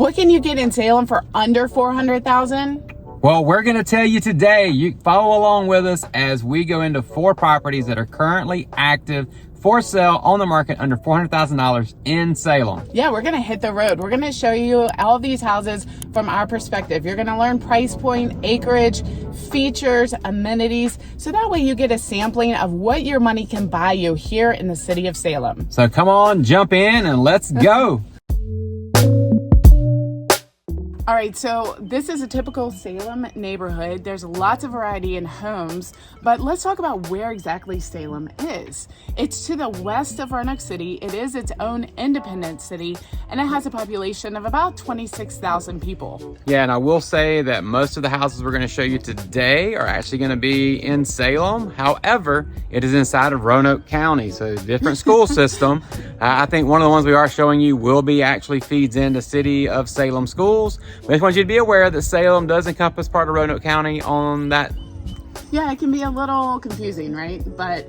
What can you get in Salem for under $400,000? Well, we're going to tell you today. You follow along with us as we go into 4 properties that are currently active for sale on the market under $400,000 in Salem. Yeah, we're going to hit the road. We're going to show you all of these houses from our perspective. You're going to learn price point, acreage, features, amenities, so that way you get a sampling of what your money can buy you here in the city of Salem. So come on, jump in and let's go. All right, so this is a typical Salem neighborhood. There's lots of variety in homes, but let's talk about where exactly Salem is. It's to the west of Roanoke City. It is its own independent city, and it has a population of about 26,000 people. Yeah, and I will say that most of the houses we're going to show you today are actually going to be in Salem. However, it is inside of Roanoke County, so different school system. I think one of the ones we are showing you will be actually feeds into City of Salem schools. But I just want you to be aware that Salem does encompass part of Roanoke County on that. Yeah, it can be a little confusing, right? But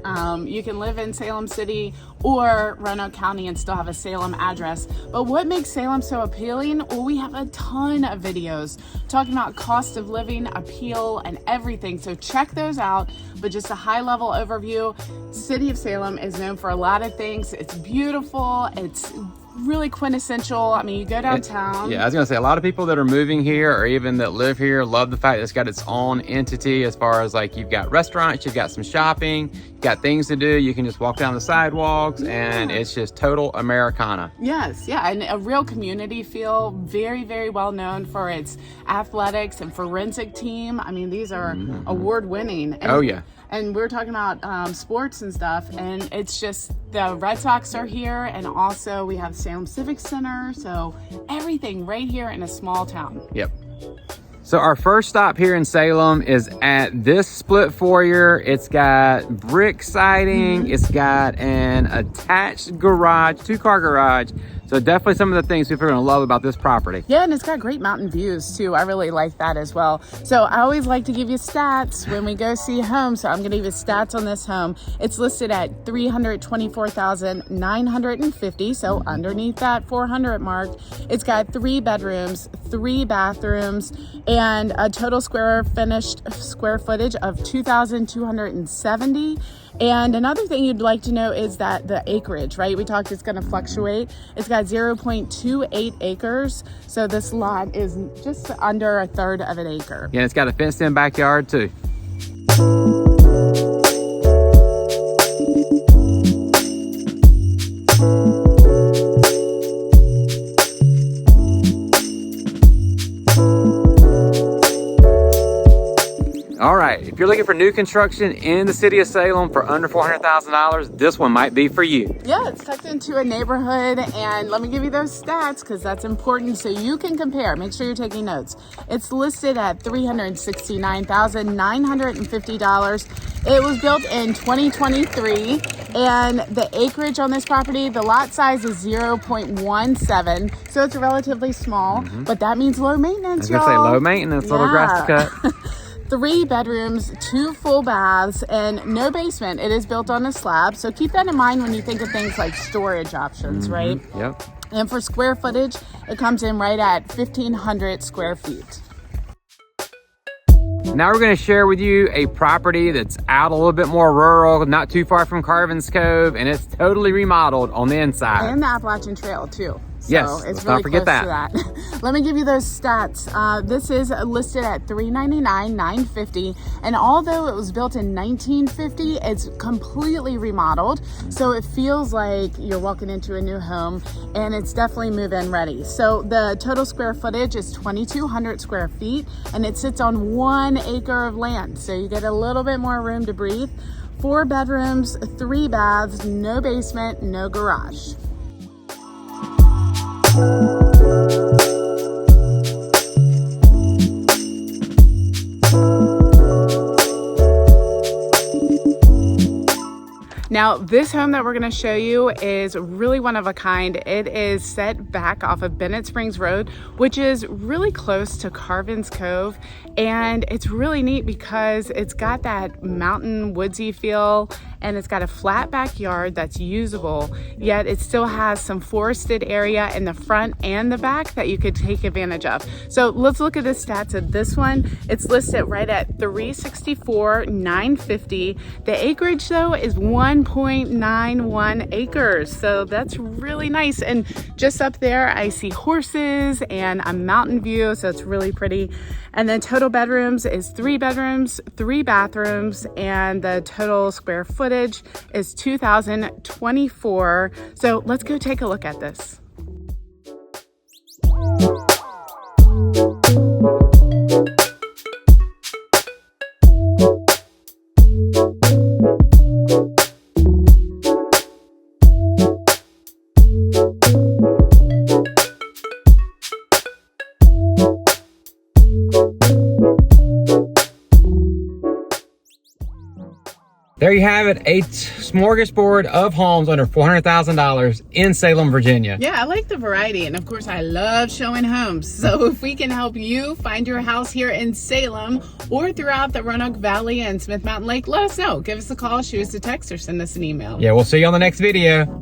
you can live in Salem City or Roanoke County and still have a Salem address. But what makes Salem so appealing? Well, we have a ton of videos talking about cost of living, appeal, and everything. So check those out. But just a high-level overview, City of Salem is known for a lot of things. It's beautiful. It's really quintessential. I mean, you go downtown. Yeah, I was gonna say a lot of people that are moving here or even that live here love the fact that it's got its own entity as far as like you've got restaurants, you've got some shopping, you've got things to do. You can just walk down the sidewalks and it's just total Americana. Yes, yeah, and a real community feel. Very, very well known for its athletics and forensic team. I mean, these are award-winning. Oh yeah. And we're talking about sports and stuff, and it's just the Red Sox are here, and also we have Salem Civic Center, so everything right here in a small town. Yep. So our first stop here in Salem is at this split foyer. It's got brick siding. It's got an attached garage, 2-car garage. So definitely some of the things people are gonna love about this property. Yeah, and it's got great mountain views too. I really like that as well. So I always like to give you stats when we go see homes. So I'm gonna give you stats on this home. It's listed at $324,950. So underneath that 400 mark, it's got 3 bedrooms, 3 bathrooms, and a total square footage of 2,270. And another thing you'd like to know is that the acreage, right? We talked it's going to fluctuate. It's got 0.28 acres. So this lot is just under 1/3 of an acre. Yeah, it's got a fenced in backyard too. All right, if you're looking for new construction in the city of Salem for under $400,000, this one might be for you. Yeah, it's tucked into a neighborhood, and let me give you those stats because that's important so you can compare. Make sure you're taking notes. It's listed at $369,950. It was built in 2023, and the acreage on this property, the lot size is 0.17, so it's relatively small, but that means low maintenance, I was gonna say low maintenance, little grass to cut. 3 bedrooms, 2 full baths, and no basement. It is built on a slab, so keep that in mind when you think of things like storage options, right? Yep. And for square footage, it comes in right at 1,500 square feet. Now we're going to share with you a property that's out a little bit more rural, not too far from Carvin's Cove, and it's totally remodeled on the inside. And the Appalachian Trail too. So yes, it's let's really not forget close that. to that. Let me give you those stats. This is listed at $399,950, and although it was built in 1950, it's completely remodeled, so it feels like you're walking into a new home, and it's definitely move-in ready. So the total square footage is 2,200 square feet, and it sits on 1 acre of land, so you get a little bit more room to breathe. 4 bedrooms, 3 baths, no basement, no garage. Now, this home that we're going to show you is really one of a kind. It is set back off of Bennett Springs Road, which is really close to Carvin's Cove. And it's really neat because it's got that mountain woodsy feel, and it's got a flat backyard that's usable, yet it still has some forested area in the front and the back that you could take advantage of. So let's look at the stats of this one. It's listed right at $364,950. The acreage though is 1.91 acres. So that's really nice. And just up there, I see horses and a mountain view. So it's really pretty. And then total bedrooms is 3 bedrooms, 3 bathrooms, and the total square footage is 2,024. So let's go take a look at this. There you have it, a smorgasbord of homes under $400,000 in Salem, Virginia. Yeah, I like the variety, and of course I love showing homes. So if we can help you find your house here in Salem or throughout the Roanoke Valley and Smith Mountain Lake, let us know. Give us a call, shoot us a text, or send us an email. Yeah, we'll see you on the next video.